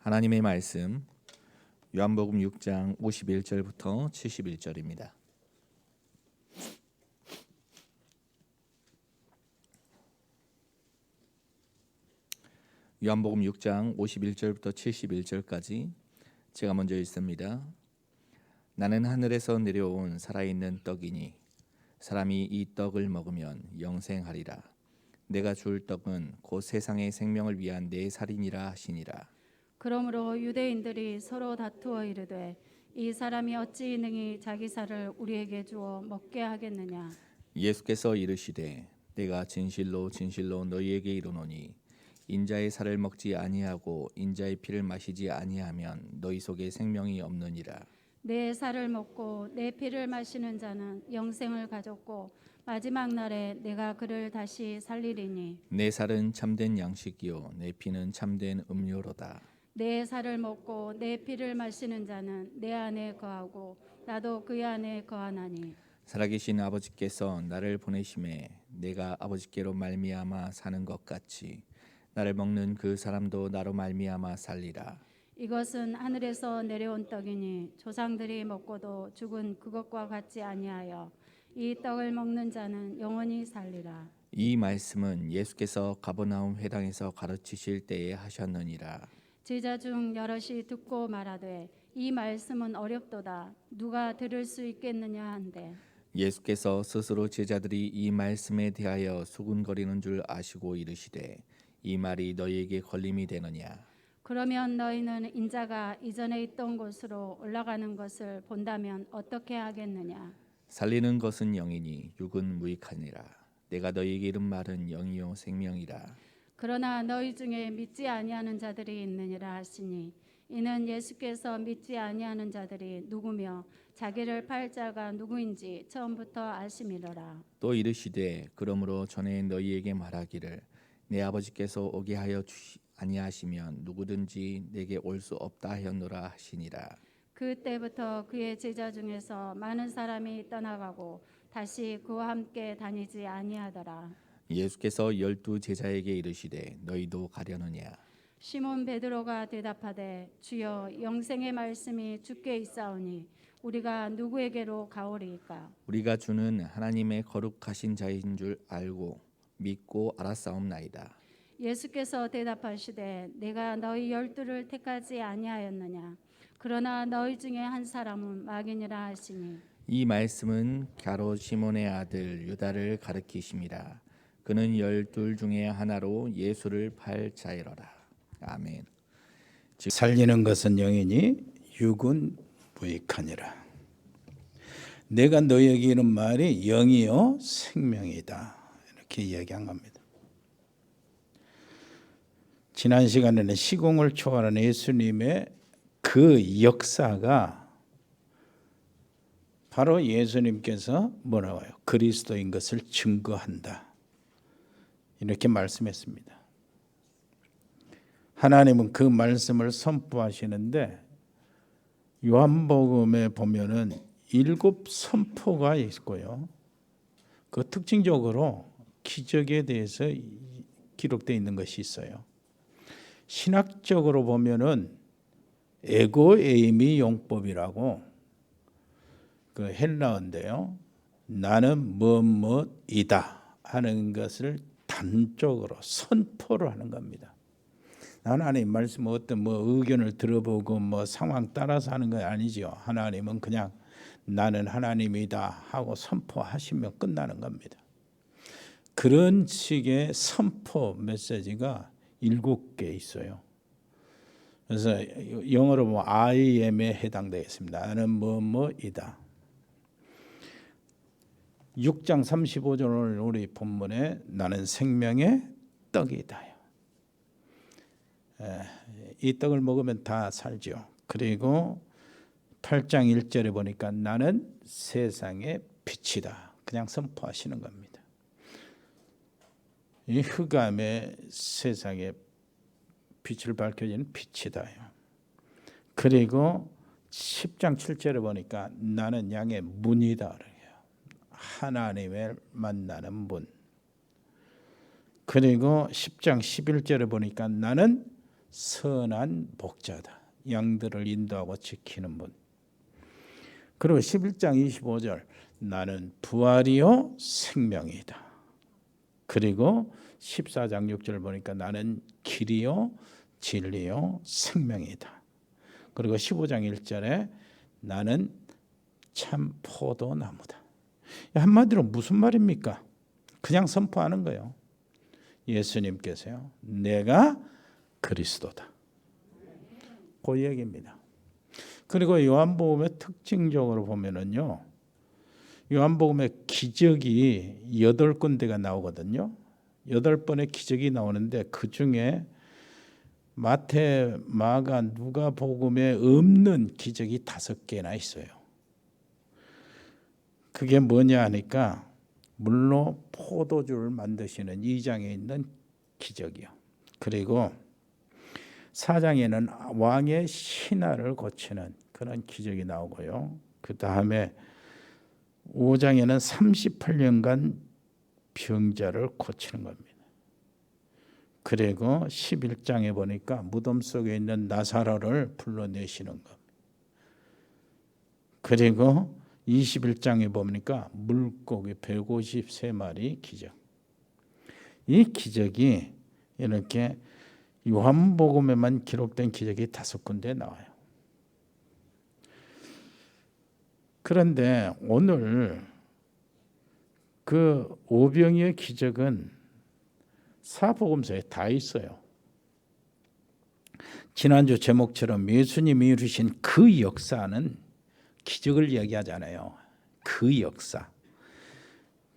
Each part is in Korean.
하나님의 말씀 요한복음 6장 51절부터 71절입니다. 요한복음 6장 51절부터 71절까지 제가 먼저 읽습니다. 나는 하늘에서 내려온 살아있는 떡이니 사람이 이 떡을 먹으면 영생하리라. 내가 줄 떡은 곧 세상의 생명을 위한 내 살이니라 하시니라. 그러므로 유대인들이 서로 다투어 이르되 이 사람이 어찌 능히 자기 살을 우리에게 주어 먹게 하겠느냐. 예수께서 이르시되 내가 진실로 진실로 너희에게 이르노니 인자의 살을 먹지 아니하고 인자의 피를 마시지 아니하면 너희 속에 생명이 없느니라. 내 살을 먹고 내 피를 마시는 자는 영생을 가졌고 마지막 날에 내가 그를 다시 살리리니 내 살은 참된 양식이요 내 피는 참된 음료로다. 내 살을 먹고 내 피를 마시는 자는 내 안에 거하고 나도 그의 안에 거하나니 살아계신 아버지께서 나를 보내심에 내가 아버지께로 말미암아 사는 것 같이 나를 먹는 그 사람도 나로 말미암아 살리라. 이것은 하늘에서 내려온 떡이니 조상들이 먹고도 죽은 그것과 같지 아니하여 이 떡을 먹는 자는 영원히 살리라. 이 말씀은 예수께서 가버나움 회당에서 가르치실 때에 하셨느니라. 제자 중 여럿이 듣고 말하되 이 말씀은 어렵도다 누가 들을 수 있겠느냐 한데 예수께서 스스로 제자들이 이 말씀에 대하여 수군거리는 줄 아시고 이르시되 이 말이 너희에게 걸림이 되느냐. 그러면 너희는 인자가 이전에 있던 곳으로 올라가는 것을 본다면 어떻게 하겠느냐. 살리는 것은 영이니 육은 무익하니라. 내가 너희에게 이른 말은 영이요 생명이라. 그러나 너희 중에 믿지 아니하는 자들이 있느니라 하시니 이는 예수께서 믿지 아니하는 자들이 누구며 자기를 팔 자가 누구인지 처음부터 아심이로라. 또 이르시되 그러므로 전에 너희에게 말하기를 내 아버지께서 오게 하여 주시 아니하시면 누구든지 내게 올 수 없다 하였노라 하시니라. 그때부터 그의 제자 중에서 많은 사람이 떠나가고 다시 그와 함께 다니지 아니하더라. 예수께서 12 제자에게 이르시되 너희도 가려느냐. 시몬 베드로가 대답하되 주여 영생의 말씀이 주께 있사오니 우리가 누구에게로 가오리이까. 우리가 주는 하나님의 거룩하신 자인 줄 알고 믿고 알았사옵나이다. 예수께서 대답하시되 내가 너희 12를 택하지 아니하였느냐. 그러나 너희 중에 한 사람은 마귀니라 하시니 이 말씀은 가롯 시몬의 아들 유다를 가리키심이라. 그는 12 중에 하나로 예수를 팔 자이로라. 아멘. 살리는 것은 영이니 육은 무익하니라. 내가 너희에게 이른 말이 영이요 생명이다. 이렇게 이야기한 겁니다. 지난 시간에는 시공을 초월한 예수님의 그 역사가 바로 예수님께서 뭐라고 해요? 그리스도인 것을 증거한다. 이렇게 말씀했습니다. 하나님은 그 말씀을 선포하시는데 요한복음에 보면은 7 선포가 있고요. 그 특징적으로 기적에 대해서 기록되어 있는 것이 있어요. 신학적으로 보면은 에고에이미 용법이라고 그 헬라어인데요. 나는 무엇이다 하는 것을 단적으로 선포를 하는 겁니다. 하나님 말씀 어떤 의견을 들어보고 상황 따라서 하는 건 아니죠. 하나님은 그냥 나는 하나님이다 하고 선포하시면 끝나는 겁니다. 그런 식의 선포 메시지가 7개 있어요. 그래서 영어로 보면 I am에 해당되겠습니다. 나는 뭐뭐이다. 6장 35절 우리 본문에 나는 생명의 떡이다. 이 떡을 먹으면 다 살죠. 그리고 8장 1절에 보니까 나는 세상의 빛이다. 그냥 선포하시는 겁니다. 이 흑암의 세상에 빛을 밝혀지는 빛이다. 그리고 10장 7절에 보니까 나는 양의 문이다. 하나님을 만나는 문. 그리고 10장 11절에 보니까 나는 선한 목자다. 양들을 인도하고 지키는 분. 그리고 11장 25절 나는 부활이요 생명이다. 그리고 14장 6절 보니까 나는 길이요 진리요 생명이다. 그리고 15장 1절에 나는 참 포도나무다. 한마디로 무슨 말입니까? 그냥 선포하는 거예요. 예수님께서요, 내가 그리스도다. 그 얘기입니다. 그리고 요한복음의 특징적으로 보면은요, 요한복음의 기적이 8군데가 나오거든요. 8번의 기적이 나오는데 그 중에 마태, 마가, 누가복음에 없는 기적이 5개나 있어요. 그게 뭐냐 하니까 물로 포도주를 만드시는 2장에 있는 기적이요. 그리고 4장에는 왕의 신하를 고치는 그런 기적이 나오고요. 그 다음에 5장에는 38년간 병자를 고치는 겁니다. 그리고 11장에 보니까 무덤 속에 있는 나사로를 불러내시는 겁니다. 그리고 21장에 보니까 물고기 153마리 기적. 이 기적이 이렇게 요한복음에만 기록된 기적이 5군데 나와요. 그런데 오늘 그 오병이의 기적은 사복음서에 다 있어요. 지난주 제목처럼 예수님이 이루신 그 역사는 기적을 이야기하잖아요. 그 역사.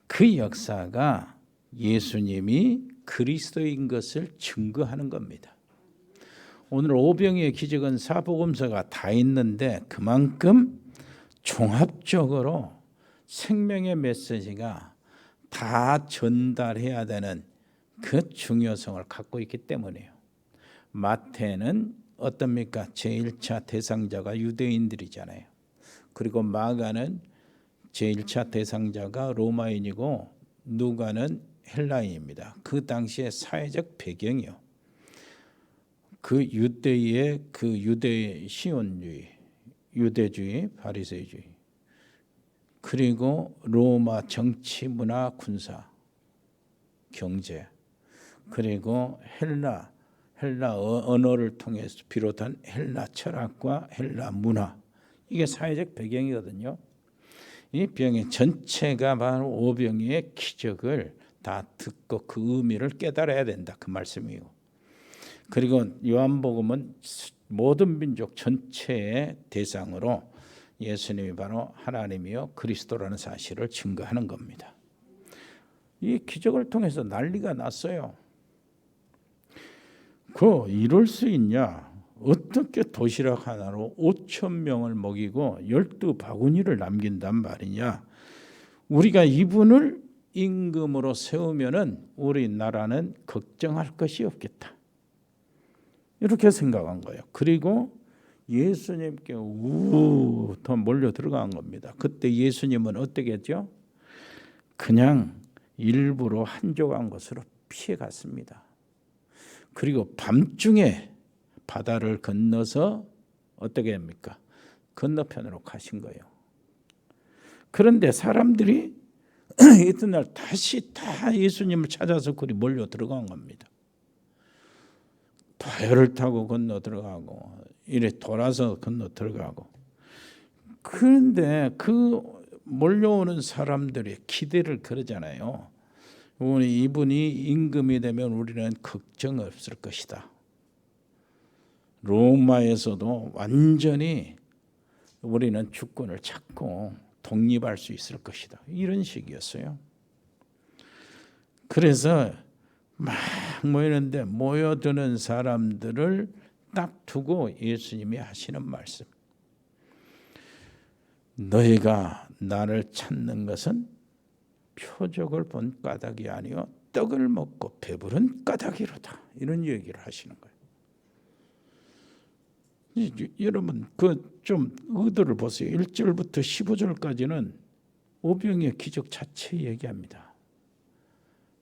그 역사가 예수님이 그리스도인 것을 증거하는 겁니다. 오늘 오병이의 기적은 사복음서가 다 있는데 그만큼 종합적으로 생명의 메시지가 다 전달해야 되는 그 중요성을 갖고 있기 때문이에요. 마태는 어떻습니까? 제1차 대상자가 유대인들이잖아요. 그리고 마가는 제1차 대상자가 로마인이고 누가는 헬라인입니다. 그 당시의 사회적 배경이요. 그 유대의 그 유대 시온주의, 유대주의, 바리새주의, 그리고 로마 정치, 문화, 군사, 경제, 그리고 헬라 언어를 통해서 비롯한 헬라 철학과 헬라 문화, 이게 사회적 배경이거든요. 이 병의 전체가 바로 오병이의 기적을 다 듣고 그 의미를 깨달아야 된다, 그 말씀이고. 그리고 요한복음은 모든 민족 전체의 대상으로 예수님이 바로 하나님이요 그리스도라는 사실을 증거하는 겁니다. 이 기적을 통해서 난리가 났어요. 이럴 수 있냐? 어떻게 도시락 하나로 5,000명을 먹이고 12바구니를 남긴단 말이냐? 우리가 이분을 임금으로 세우면은 우리나라는 걱정할 것이 없겠다. 이렇게 생각한 거예요. 그리고 예수님께 더 몰려 들어간 겁니다. 그때 예수님은 어떻게 했죠? 그냥 일부러 한적한 곳으로 피해 갔습니다. 그리고 밤중에 바다를 건너서 어떻게 합니까? 건너편으로 가신 거예요. 그런데 사람들이 이튿날 다시 다 예수님을 찾아서 그리 몰려 들어간 겁니다. 배를 타고 건너 들어가고 이래 돌아서 건너 들어가고. 그런데 그 몰려오는 사람들의 기대를 그러잖아요. 이분이 임금이 되면 우리는 걱정 없을 것이다. 로마에서도 완전히 우리는 주권을 잡고 독립할 수 있을 것이다. 이런 식이었어요. 그래서 막 모이는데 모여드는 사람들을 딱 두고 예수님이 하시는 말씀. 너희가 나를 찾는 것은 표적을 본 까닭이 아니요 떡을 먹고 배부른 까닭이로다. 이런 얘기를 하시는 거예요. 여러분 좀 의도를 보세요. 1절부터 15절까지는 오병이의 기적 자체 얘기합니다.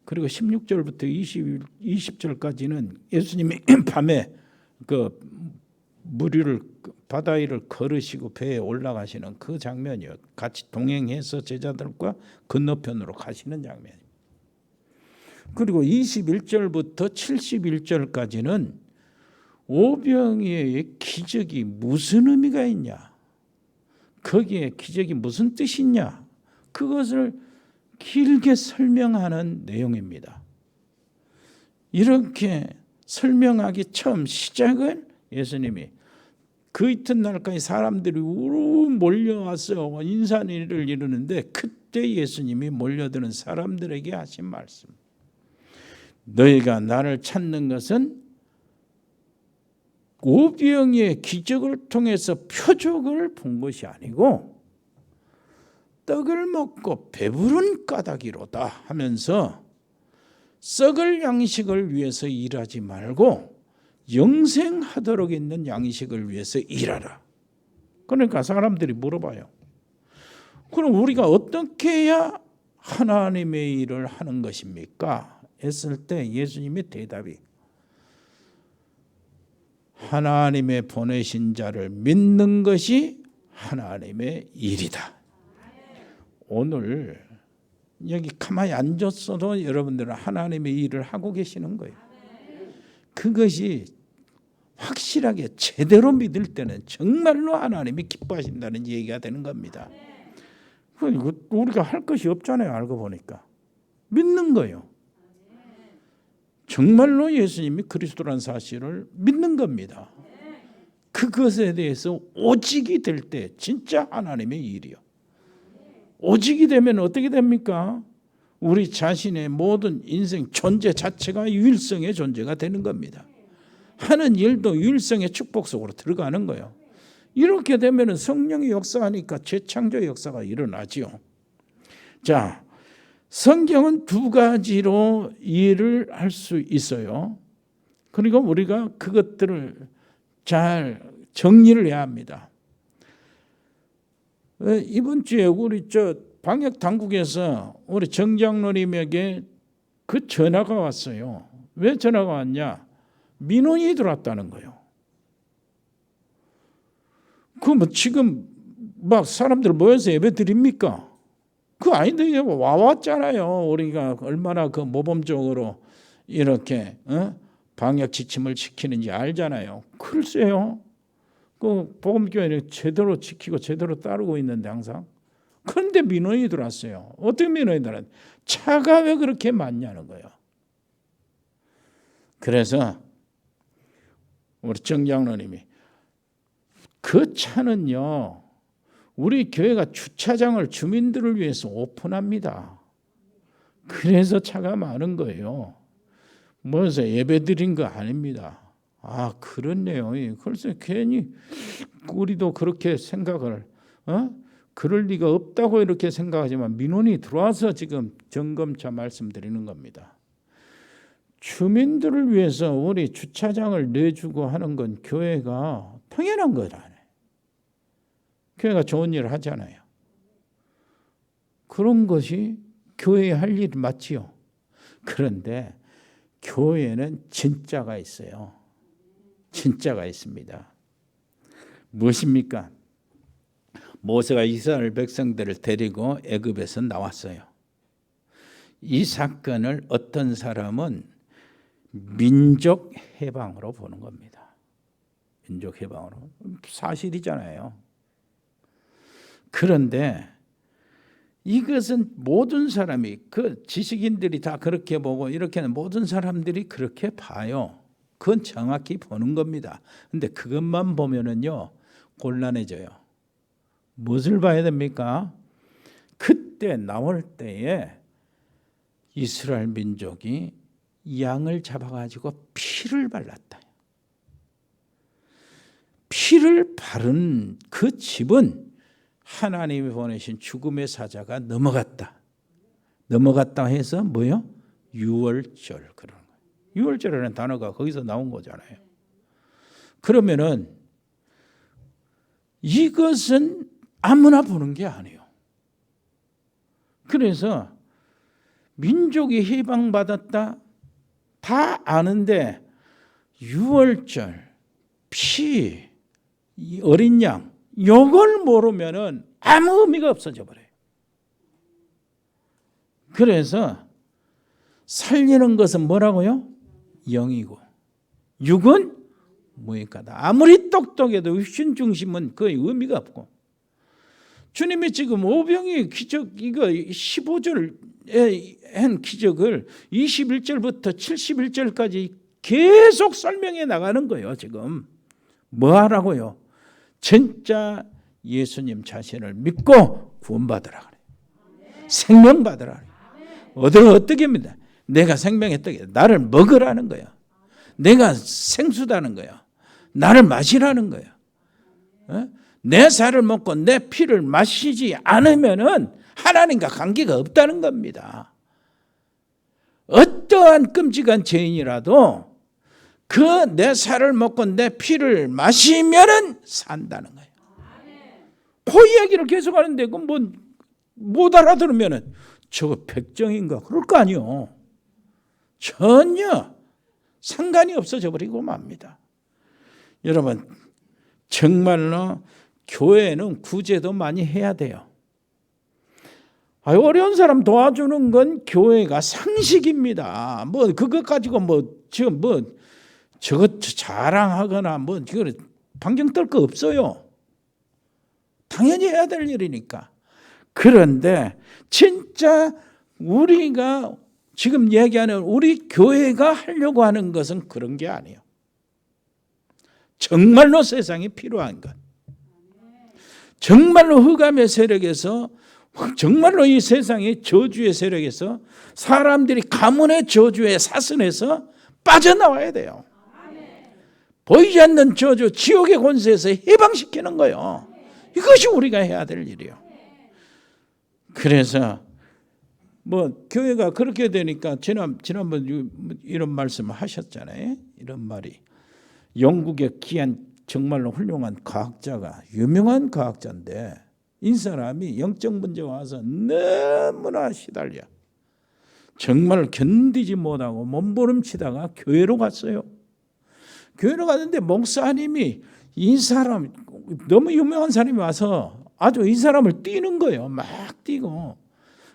그리고 16절부터 20절까지는 예수님이 밤에 그 무리를 바다 위를 걸으시고 배에 올라가시는 그 장면이요. 같이 동행해서 제자들과 건너편으로 가시는 장면. 그리고 21절부터 71절까지는 오병이어의 기적이 무슨 의미가 있냐? 거기에 기적이 무슨 뜻이 있냐? 그것을 길게 설명하는 내용입니다. 이렇게 설명하기 처음 시작을 예수님이 그 이튿날까지 사람들이 우르르 몰려와서 인사를 이루는데 그때 예수님이 몰려드는 사람들에게 하신 말씀. 너희가 나를 찾는 것은 오병이의 기적을 통해서 표적을 본 것이 아니고 떡을 먹고 배부른 까닭이로다 하면서 썩을 양식을 위해서 일하지 말고 영생하도록 있는 양식을 위해서 일하라. 그러니까 사람들이 물어봐요. 그럼 우리가 어떻게 해야 하나님의 일을 하는 것입니까? 했을 때 예수님의 대답이 하나님의 보내신 자를 믿는 것이 하나님의 일이다. 오늘 여기 가만히 앉았어도 여러분들은 하나님의 일을 하고 계시는 거예요. 그것이 확실하게 제대로 믿을 때는 정말로 하나님이 기뻐하신다는 얘기가 되는 겁니다. 우리가 할 것이 없잖아요. 알고 보니까 믿는 거예요. 정말로 예수님이 그리스도라는 사실을 믿는 겁니다. 그것에 대해서 오직이 될 때 진짜 하나님의 일이요. 오직이 되면 어떻게 됩니까? 우리 자신의 모든 인생 존재 자체가 유일성의 존재가 되는 겁니다. 하는 일도 유일성의 축복 속으로 들어가는 거예요. 이렇게 되면 성령이 역사하니까 재창조 역사가 일어나지요. 자, 성경은 두 가지로 이해를 할 수 있어요. 그리고 우리가 그것들을 잘 정리를 해야 합니다. 이번 주에 우리 방역 당국에서 우리 정장로님에게 그 전화가 왔어요. 왜 전화가 왔냐? 민원이 들어왔다는 거예요. 그럼 지금 막 사람들 모여서 예배 드립니까? 그거 아닌데 와왔잖아요. 우리가 얼마나 그 모범적으로 이렇게 방역 지침을 지키는지 알잖아요. 글쎄요. 그 복음교회는 제대로 지키고 제대로 따르고 있는데 항상. 그런데 민원이 들어왔어요. 어떻게 민원이 들어왔어요? 차가 왜 그렇게 많냐는 거예요. 그래서 우리 정장로님이 그 차는요. 우리 교회가 주차장을 주민들을 위해서 오픈합니다. 그래서 차가 많은 거예요. 뭐서 예배 드린 거 아닙니다. 아, 그렇네요. 그래서 괜히 우리도 그렇게 생각을 그럴 리가 없다고 이렇게 생각하지만 민원이 들어와서 지금 점검차 말씀드리는 겁니다. 주민들을 위해서 우리 주차장을 내주고 하는 건 교회가 당연한 거라네. 교회가 좋은 일을 하잖아요. 그런 것이 교회의 할 일 맞지요. 그런데 교회는 진짜가 있어요. 진짜가 있습니다. 무엇입니까? 모세가 이스라엘 백성들을 데리고 애굽에서 나왔어요. 이 사건을 어떤 사람은 민족 해방으로 보는 겁니다. 민족 해방으로. 사실이잖아요. 그런데 이것은 모든 사람이 그 지식인들이 다 그렇게 보고 이렇게는 모든 사람들이 그렇게 봐요. 그건 정확히 보는 겁니다. 근데 그것만 보면은요 곤란해져요. 무엇을 봐야 됩니까? 그때 나올 때에 이스라엘 민족이 양을 잡아가지고 피를 발랐다. 피를 바른 그 집은 하나님이 보내신 죽음의 사자가 넘어갔다. 넘어갔다 해서 뭐요? 유월절 그러는 거예요. 유월절이라는 단어가 거기서 나온 거잖아요. 그러면은 이것은 아무나 보는 게 아니에요. 그래서 민족이 해방받았다 다 아는데 유월절 피, 이 어린 양, 요걸 모르면은 아무 의미가 없어져 버려요. 그래서 살리는 것은 뭐라고요? 영이고 육은 무익하다. 아무리 똑똑해도 육신 중심은 거의 의미가 없고, 주님이 지금 오병이의 기적, 이거 15절에 한 기적을 21절부터 71절까지 계속 설명해 나가는 거예요. 지금 뭐 하라고요? 진짜 예수님 자신을 믿고 구원받으라 그래요. 생명 받으라 그래요. 어떻게 합니다? 내가 생명의 떡이다. 나를 먹으라는 거야. 내가 생수다는 거야. 나를 마시라는 거야. 내 살을 먹고 내 피를 마시지 않으면은 하나님과 관계가 없다는 겁니다. 어떠한 끔찍한 죄인이라도 그 내 살을 먹고 내 피를 마시면은 산다는 거예요. 그 이야기를 계속 하는데 그 뭐 못 알아들으면은 저거 백정인가 그럴 거 아니요. 전혀 상관이 없어져 버리고 맙니다. 여러분, 정말로 교회는 구제도 많이 해야 돼요. 어려운 사람 도와주는 건 교회가 상식입니다. 뭐 그것 가지고 지금 저것 자랑하거나 지금 방정 떨 거 없어요. 당연히 해야 될 일이니까. 그런데 진짜 우리가 지금 얘기하는 우리 교회가 하려고 하는 것은 그런 게 아니에요. 정말로 세상에 필요한 것, 정말로 흑암의 세력에서, 정말로 이 세상의 저주의 세력에서 사람들이 가문의 저주의 사슬에서 빠져나와야 돼요. 보이지 않는 저주, 지옥의 권세에서 해방시키는 거예요. 이것이 우리가 해야 될 일이에요. 그래서 교회가 그렇게 되니까 지난번 이런 말씀을 하셨잖아요. 이런 말이, 영국의 귀한 정말로 훌륭한 과학자가, 유명한 과학자인데 이 사람이 영적 문제가 와서 너무나 시달려 정말 견디지 못하고 몸부림치다가 교회로 갔어요. 교회로 갔는데 목사님이 이 사람, 너무 유명한 사람이 와서 아주 이 사람을 뛰는 거예요. 막 뛰고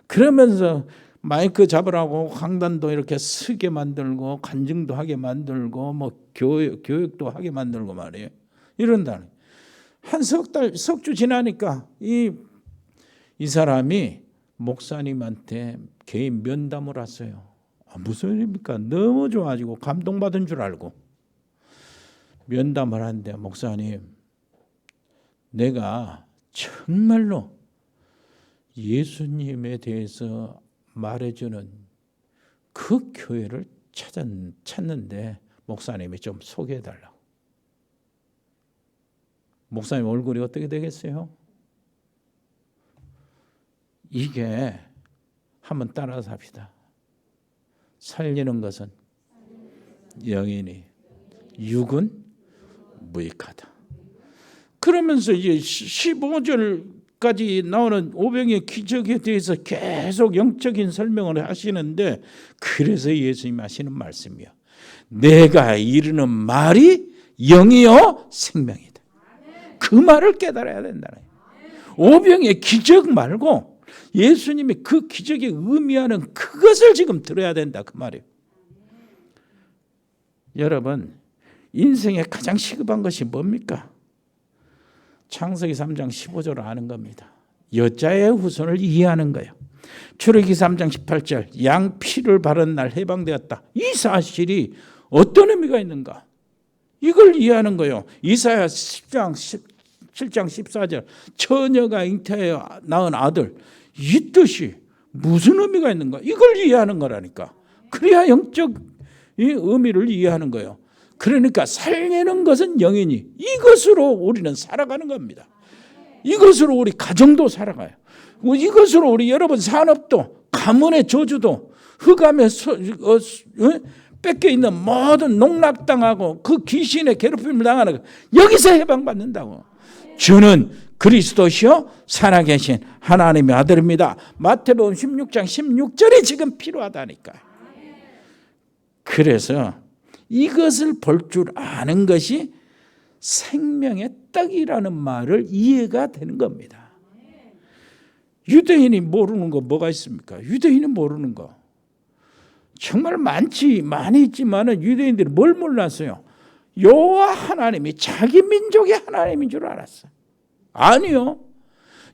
그러면서 마이크 잡으라고 강단도 이렇게 쓰게 만들고 간증도 하게 만들고 교육도 하게 만들고 말이에요. 이런다. 한 석 주 지나니까 이 사람이 목사님한테 개인 면담을 왔어요. 무슨 일입니까? 너무 좋아지고 감동받은 줄 알고 면담을 하는데, 목사님, 내가 정말로 예수님에 대해서 말해주는 그 교회를 찾는데 목사님이 좀 소개해달라고. 목사님 얼굴이 어떻게 되겠어요? 이게 한번 따라서 합시다. 살리는 것은 영이니 육은 무익하다. 그러면서 이제 15절까지 나오는 오병이의 기적에 대해서 계속 영적인 설명을 하시는데, 그래서 예수님이 하시는 말씀이요, 내가 이르는 말이 영이요 생명이다. 그 말을 깨달아야 된다는 거예요. 오병이의 기적 말고 예수님이 그 기적에 의미하는 그것을 지금 들어야 된다, 그 말이에요. 여러분, 인생에 가장 시급한 것이 뭡니까? 창세기 3장 15절을 아는 겁니다. 여자의 후손을 이해하는 거예요. 출애굽기 3장 18절, 양 피를 바른 날 해방되었다. 이 사실이 어떤 의미가 있는가? 이걸 이해하는 거예요. 이사야 7장 14절, 처녀가 잉태하여 낳은 아들, 이 뜻이 무슨 의미가 있는가? 이걸 이해하는 거라니까. 그래야 영적 의미를 이해하는 거예요. 그러니까 살리는 것은 영이니 이것으로 우리는 살아가는 겁니다. 이것으로 우리 가정도 살아가요. 이것으로 우리 여러분 산업도, 가문의 저주도, 흑암에 뺏겨 있는 모든 농락당하고 그 귀신의 괴롭힘을 당하는 거, 여기서 해방받는다고. 주는 그리스도시요 살아계신 하나님의 아들입니다. 마태복음 16장 16절이 지금 필요하다니까. 그래서 이것을 볼 줄 아는 것이 생명의 떡이라는 말을 이해가 되는 겁니다. 유대인이 모르는 거 뭐가 있습니까? 유대인이 모르는 거 정말 많이 있지만은 유대인들이 뭘 몰랐어요? 여호와 하나님이 자기 민족의 하나님인 줄 알았어요. 아니요.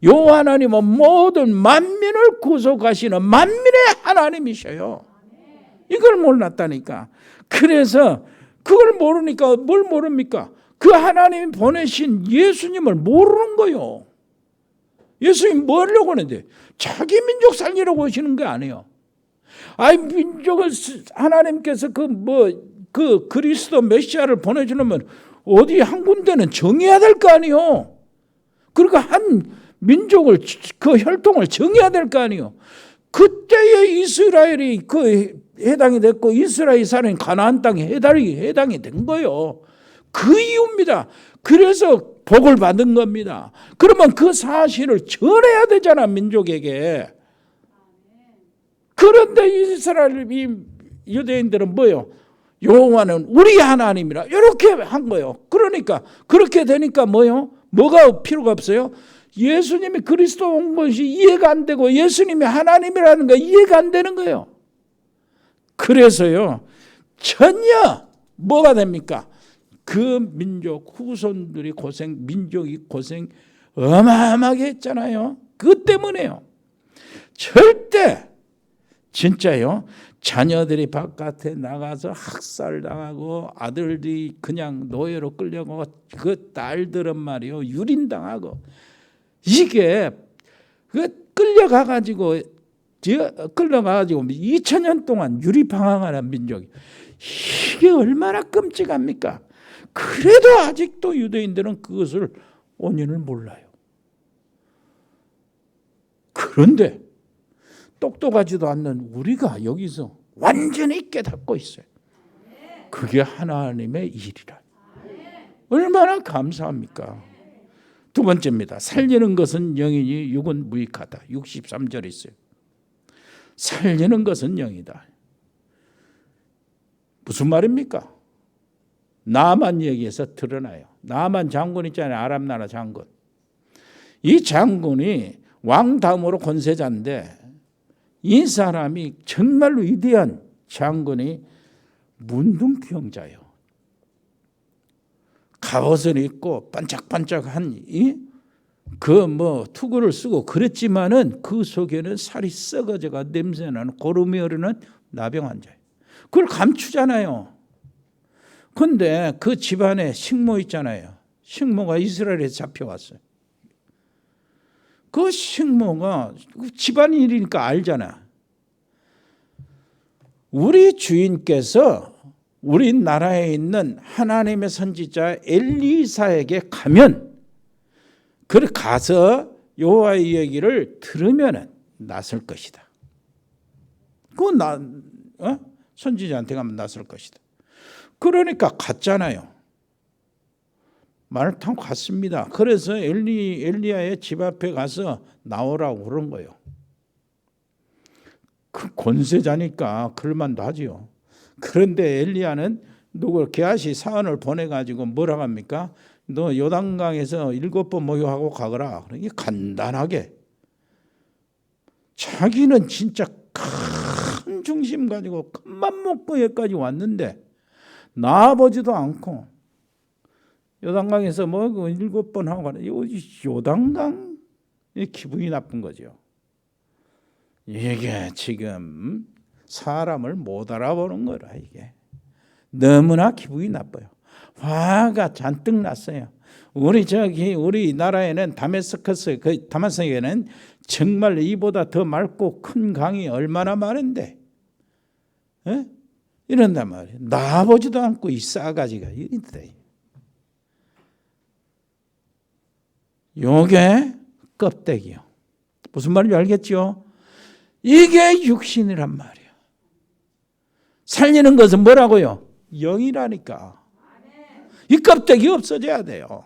여호와 하나님은 모든 만민을 구속하시는 만민의 하나님이셔요. 이걸 몰랐다니까. 그래서 그걸 모르니까 뭘 모릅니까? 그 하나님이 보내신 예수님을 모르는 거요. 예수님 뭐 하려고 하는데? 자기 민족 살리려고 하시는 게 아니에요. 아이 민족을 하나님께서 그 그리스도 메시아를 보내주려면 어디 한 군데는 정해야 될 거 아니에요. 그러니까 한 민족을 그 혈통을 정해야 될 거 아니에요. 그때에 이스라엘이 그 해당이 됐고 이스라엘 사람이 가나안 땅에 해당이 된 거예요. 그 이유입니다. 그래서 복을 받은 겁니다. 그러면 그 사실을 전해야 되잖아 민족에게. 그런데 이스라엘 유대인들은 뭐요? 여호와는 우리 하나님이라 이렇게 한 거예요. 그러니까 그렇게 되니까 뭐요? 뭐가 필요가 없어요? 예수님이 그리스도 온 것이 이해가 안 되고 예수님이 하나님이라는 거 이해가 안 되는 거예요. 그래서요 전혀 뭐가 됩니까? 그 민족 후손들이 민족이 고생 어마어마하게 했잖아요. 그것 때문에요. 절대 진짜요. 자녀들이 바깥에 나가서 학살당하고 아들들이 그냥 노예로 끌려가고 그 딸들은 말이요 유린당하고 이게 끌려가가지고 2000년 동안 유리방황하는 민족이 이게 얼마나 끔찍합니까? 그래도 아직도 유대인들은 그것을 원인을 몰라요. 그런데 똑똑하지도 않는 우리가 여기서 완전히 깨닫고 있어요. 그게 하나님의 일이라. 얼마나 감사합니까? 두 번째입니다. 살리는 것은 영이니 육은 무익하다. 63절에 있어요. 살리는 것은 영이다. 무슨 말입니까? 나만 얘기해서 드러나요. 나만 장군 있잖아요. 아람 나라 장군. 이 장군이 왕 다음으로 권세자인데 이 사람이 정말로 위대한 장군이 문둥병자예요. 갑옷을 입고 반짝반짝한 투구를 쓰고 그랬지만은 그 속에는 살이 썩어져가 냄새나는 고름이 흐르는 나병 환자예요. 그걸 감추잖아요. 근데 그 집안에 식모 있잖아요. 식모가 이스라엘에 잡혀왔어요. 그 식모가 집안일이니까 알잖아. 우리 주인께서 우리나라에 있는 하나님의 선지자 엘리사에게 가면 그를 가서 여호와의 얘기를 들으면 낫을 것이다. 그건 선지자한테 가면 낫을 것이다. 그러니까 갔잖아요. 말을 타고 갔습니다. 그래서 엘리야의 집 앞에 가서 나오라고 그런 거예요. 그 권세자니까 그럴만도 하지요. 그런데 엘리야는 게하시 사원을 보내가지고 뭐라고 합니까? 너 요단강에서 7번 목욕하고 가거라. 그러니 간단하게. 자기는 진짜 큰 중심 가지고 큰맘 먹고 여기까지 왔는데 나아보지도 않고 요단강에서 7번 하고 가는 요단강 기분이 나쁜 거죠. 이게 지금 사람을 못 알아보는 거라. 이게 너무나 기분이 나빠요. 화가 잔뜩 났어요. 우리 나라에는 다메섹에는 정말 이보다 더 맑고 큰 강이 얼마나 많은데, 이런단 말이에요. 나보지도 않고 이 싸가지가 이래. 요게 껍데기요. 무슨 말인지 알겠죠? 이게 육신이란 말이에요. 살리는 것은 뭐라고요? 영이라니까. 이 껍데기 없어져야 돼요.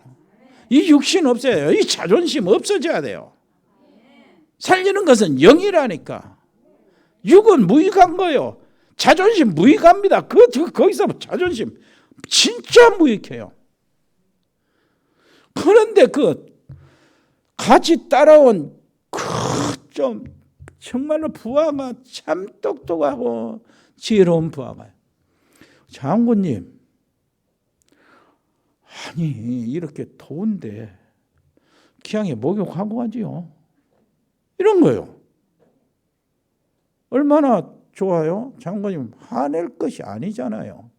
이 육신 없어야 돼요. 이 자존심 없어져야 돼요. 살리는 것은 영이라니까. 육은 무익한 거예요. 자존심 무익합니다. 거기서 자존심 진짜 무익해요. 그런데 그 같이 따라온 그 좀 정말로 부하가 참 똑똑하고 지혜로운 부하가, 장군님, 아니 이렇게 더운데 기왕에 목욕하고 가지요. 이런 거요. 얼마나 좋아요? 장군님 화낼 것이 아니잖아요.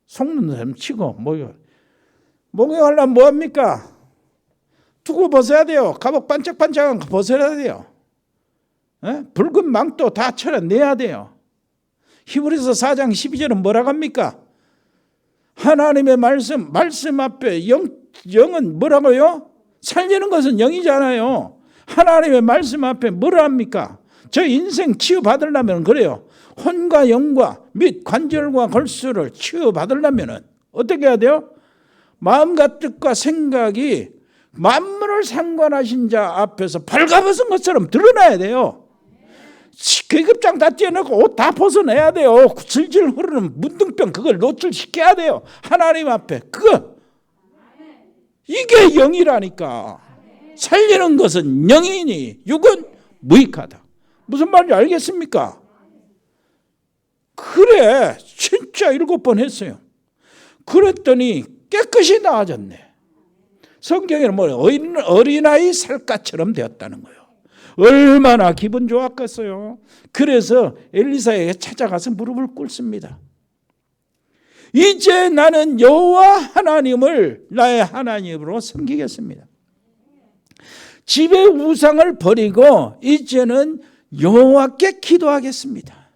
속는 사람 치고 목욕하려면 뭐합니까? 두고 벗어야 돼요. 갑옷 반짝반짝한 거 벗어야 돼요. 붉은 망토 다 철어내야 돼요. 히브리서 4장 12절은 뭐라고 합니까? 하나님의 말씀 앞에 영은 뭐라고요? 살리는 것은 영이잖아요. 하나님의 말씀 앞에 뭐라 합니까? 저 인생 치유받으려면 그래요. 혼과 영과 및 관절과 골수를 치유받으려면 어떻게 해야 돼요? 마음과 뜻과 생각이 만물을 상관하신 자 앞에서 발가벗은 것처럼 드러나야 돼요. 계급장 다 떼어놓고 옷 다 벗어내야 돼요. 질질 흐르는 문둥병 그걸 노출시켜야 돼요. 하나님 앞에 이게 영이라니까. 살리는 것은 영이니 육은 무익하다. 무슨 말인지 알겠습니까? 그래 진짜 7번 했어요. 그랬더니 깨끗이 나아졌네. 성경에는 뭐 어린아이 살갗처럼 되었다는 거예요. 얼마나 기분 좋았겠어요. 그래서 엘리사에게 찾아가서 무릎을 꿇습니다. 이제 나는 여호와 하나님을 나의 하나님으로 섬기겠습니다. 집의 우상을 버리고 이제는 여호와께 기도하겠습니다.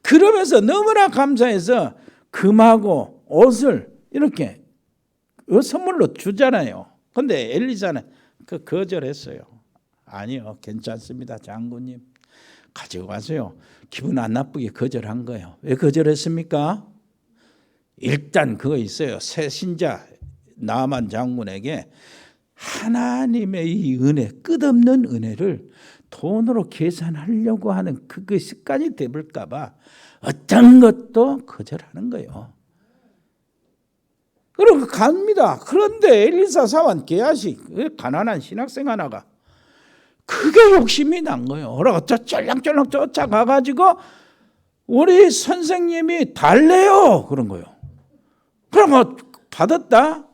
그러면서 너무나 감사해서 금하고 옷을 이렇게 선물로 주잖아요. 근데 엘리사는 거절했어요. 아니요, 괜찮습니다, 장군님. 가지고 가세요. 기분 안 나쁘게 거절한 거예요. 왜 거절했습니까? 일단 그거 있어요. 새 신자 나만 장군에게 하나님의 이 은혜, 끝없는 은혜를 돈으로 계산하려고 하는 그 습관이 되볼까 봐 어떤 것도 거절하는 거예요. 그리고 갑니다. 그런데 엘리사 사원 게하시, 가난한 신학생 하나가 그게 욕심이 난 거예요. 그러고 쫄랑쫄랑 쫓아가가지고 우리 선생님이 달래요 그런 거예요. 그럼 받았다.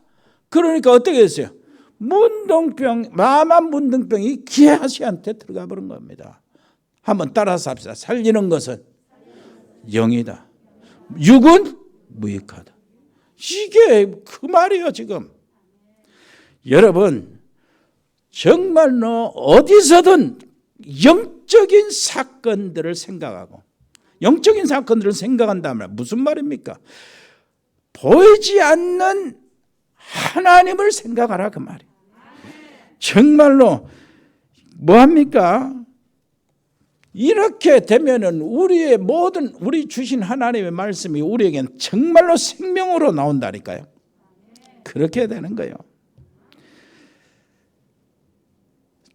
그러니까 어떻게 됐어요? 마만 문둥병이 게하시한테 들어가 버린 겁니다. 한번 따라서 합시다. 살리는 것은 영이다. 육은 무익하다. 이게 그 말이에요 지금. 여러분 정말로 어디서든 영적인 사건들을 생각하고, 영적인 사건들을 생각한다면 무슨 말입니까? 보이지 않는 하나님을 생각하라 그 말이에요. 정말로 뭐합니까? 이렇게 되면은 우리의 모든 우리 주신 하나님의 말씀이 우리에겐 정말로 생명으로 나온다니까요. 그렇게 되는 거예요.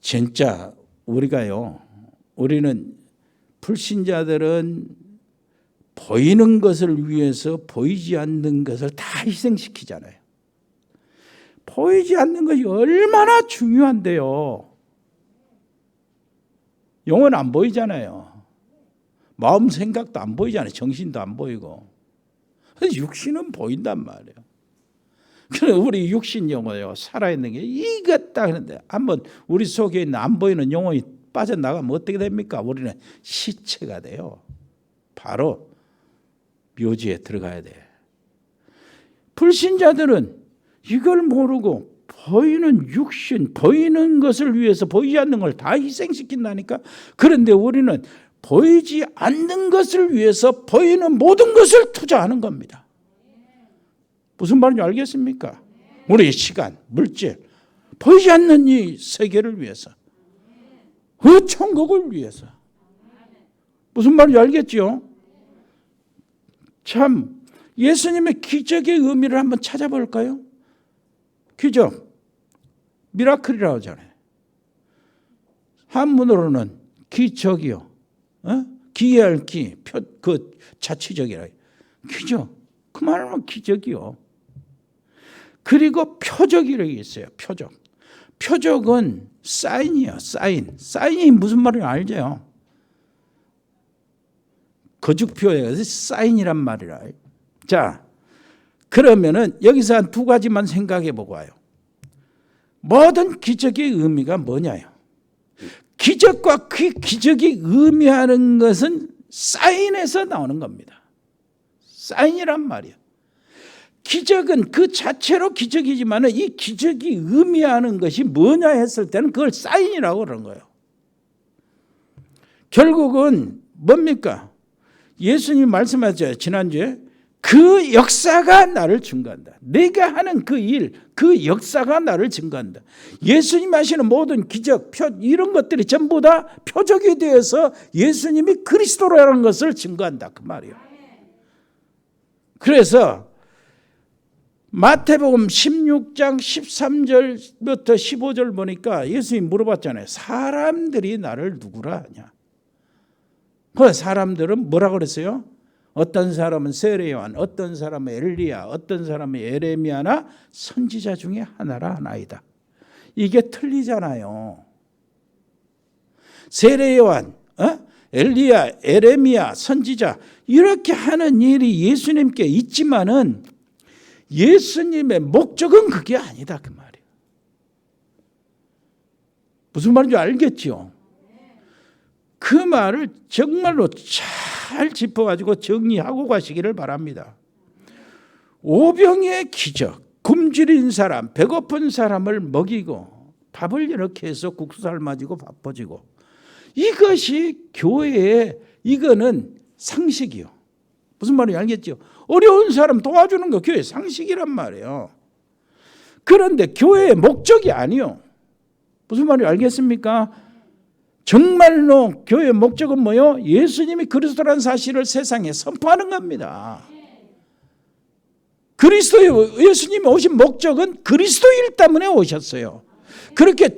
진짜 우리는 불신자들은 보이는 것을 위해서 보이지 않는 것을 다 희생시키잖아요. 보이지 않는 것이 얼마나 중요한데요. 영은 안 보이잖아요. 마음 생각도 안 보이잖아요. 정신도 안 보이고. 육신은 보인단 말이에요. 그래 우리 육신 영혼이요 살아있는 게 이겼다 하는데 한번 우리 속에 있는 안 보이는 영혼이 빠져나가면 어떻게 됩니까? 우리는 시체가 돼요. 바로 묘지에 들어가야 돼. 불신자들은 이걸 모르고 보이는 육신, 보이는 것을 위해서 보이지 않는 걸 다 희생시킨다니까. 그런데 우리는 보이지 않는 것을 위해서 보이는 모든 것을 투자하는 겁니다. 무슨 말인지 알겠습니까? 우리의 시간, 물질, 보이지 않는 이 세계를 위해서, 그 천국을 위해서. 무슨 말인지 알겠죠? 참 예수님의 기적의 의미를 한번 찾아볼까요? 기적, 미라클이라고 하잖아요. 한문으로는 기적이요, 기할 기, 자치적이라. 기적, 그 말은 기적이요. 그리고 표적이라고 있어요. 표적. 표적은 사인이에요. 사인이 무슨 말인지 알죠? 거죽표에 사인이란 말이라. 자, 그러면은 여기서 한 두 가지만 생각해 보고 와요. 모든 기적의 의미가 뭐냐요? 기적과 그 기적이 의미하는 것은 사인에서 나오는 겁니다. 사인이란 말이에요. 기적은 그 자체로 기적이지만 이 기적이 의미하는 것이 뭐냐 했을 때는 그걸 사인이라고 그러는 거예요. 결국은 뭡니까? 예수님이 말씀하셨죠. 지난주에 그 역사가 나를 증거한다. 내가 하는 그 일, 그 역사가 나를 증거한다. 예수님 하시는 모든 기적, 이런 것들이 전부 다 표적이 되어서 예수님이 그리스도라는 것을 증거한다. 그 말이에요. 그래서 마태복음 16장 13절부터 15절 보니까 예수님이 물어봤잖아요. 사람들이 나를 누구라 하냐. 그 사람들은 뭐라고 그랬어요? 어떤 사람은 세례요한, 어떤 사람은 엘리야, 어떤 사람은 예레미야나 선지자 중에 하나라 하나이다. 이게 틀리잖아요. 세례요한, 엘리야, 예레미야, 선지자 이렇게 하는 일이 예수님께 있지만은 예수님의 목적은 그게 아니다 그 말이에요. 무슨 말인지 알겠죠? 그 말을 정말로 잘 짚어가지고 정리하고 가시기를 바랍니다. 오병의 기적, 굶주린 사람, 배고픈 사람을 먹이고 밥을 이렇게 해서 국수 삶아지고 바빠지고 이것이 교회의 이거는 상식이요. 무슨 말인지 알겠죠? 어려운 사람 도와주는 거 교회의 상식이란 말이에요. 그런데 교회의 목적이 아니요. 무슨 말인지 알겠습니까? 정말로 교회의 목적은 뭐요? 예수님이 그리스도라는 사실을 세상에 선포하는 겁니다. 예수님이 오신 목적은 그리스도일 때문에 오셨어요. 그렇게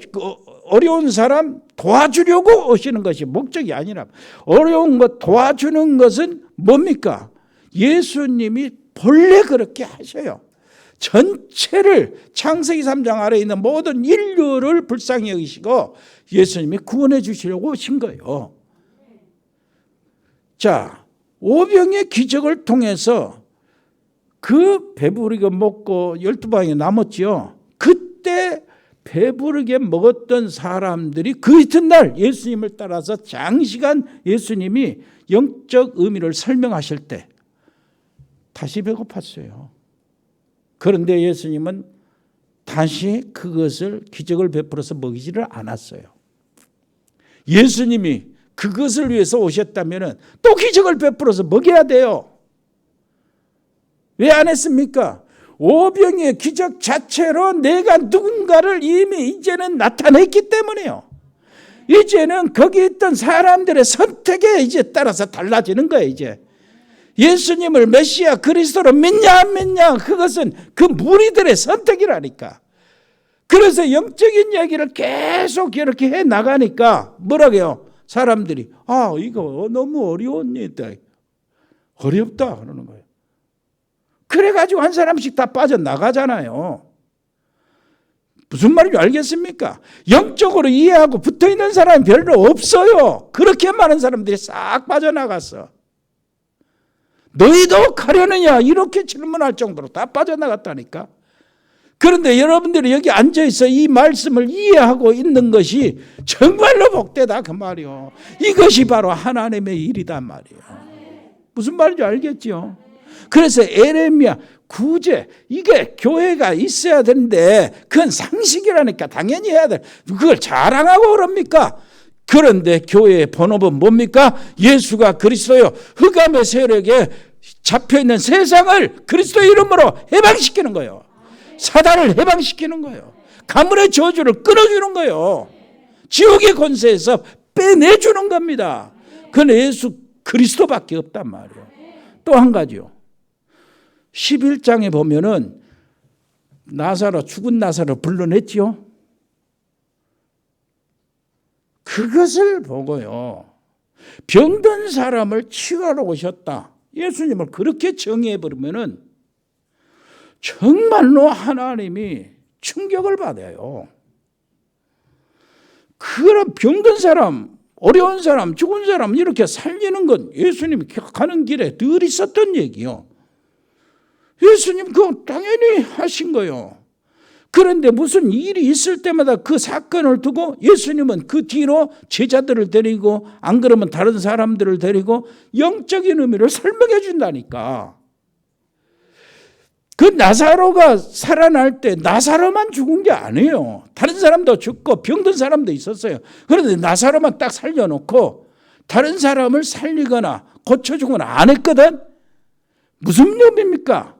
어려운 사람 도와주려고 오시는 것이 목적이 아니라 어려운 것 도와주는 것은 뭡니까? 예수님이 본래 그렇게 하셔요. 전체를 창세기 3장 아래에 있는 모든 인류를 불쌍히 여기시고 예수님이 구원해 주시려고 오신 거예요. 자, 오병의 기적을 통해서 그 배부르게 먹고 12방이 남았지요. 그때 배부르게 먹었던 사람들이 그 이튿날 예수님을 따라서 장시간 예수님이 영적 의미를 설명하실 때 다시 배고팠어요. 그런데 예수님은 다시 그것을 기적을 베풀어서 먹이지를 않았어요. 예수님이 그것을 위해서 오셨다면 또 기적을 베풀어서 먹여야 돼요. 왜 안 했습니까? 오병의 기적 자체로 내가 누군가를 이미 이제는 나타냈기 때문에요. 이제는 거기 있던 사람들의 선택에 이제 따라서 달라지는 거예요. 이제 예수님을 메시아 그리스도로 믿냐 안 믿냐 그것은 그 무리들의 선택이라니까. 그래서 영적인 이야기를 계속 이렇게 해 나가니까 뭐라고요? 사람들이 이거 너무 어려운 일이다. 어렵다 그러는 거예요. 그래가지고 한 사람씩 다 빠져나가잖아요. 무슨 말인지 알겠습니까? 영적으로 이해하고 붙어있는 사람이 별로 없어요. 그렇게 많은 사람들이 싹 빠져나갔어. 너희도 가려느냐 이렇게 질문할 정도로 다 빠져나갔다니까. 그런데 여러분들이 여기 앉아있어 이 말씀을 이해하고 있는 것이 정말로 복되다 그 말이요. 이것이 바로 하나님의 일이단 말이에요. 무슨 말인지 알겠죠? 그래서 예레미야 구제 이게 교회가 있어야 되는데 그건 상식이라니까 당연히 해야 돼. 그걸 자랑하고 그럽니까? 그런데 교회의 본업은 뭡니까? 예수가 그리스도요. 흑암의 세력에 잡혀있는 세상을 그리스도의 이름으로 해방시키는 거예요. 사단을 해방시키는 거예요. 가문의 저주를 끊어주는 거예요. 지옥의 권세에서 빼내주는 겁니다. 그건 예수 그리스도밖에 없단 말이에요. 또 한 가지요. 11장에 보면은 죽은 나사로 불러냈지요. 그것을 보고요. 병든 사람을 치유하러 오셨다. 예수님을 그렇게 정의해버리면은 정말로 하나님이 충격을 받아요. 그런 병든 사람, 어려운 사람, 죽은 사람 이렇게 살리는 건 예수님이 가는 길에 늘 있었던 얘기요. 예수님 그거 당연히 하신 거예요. 그런데 무슨 일이 있을 때마다 그 사건을 두고 예수님은 그 뒤로 제자들을 데리고 안 그러면 다른 사람들을 데리고 영적인 의미를 설명해 준다니까. 그 나사로가 살아날 때 나사로만 죽은 게 아니에요. 다른 사람도 죽고 병든 사람도 있었어요. 그런데 나사로만 딱 살려놓고 다른 사람을 살리거나 고쳐주거나 안 했거든. 무슨 의미입니까?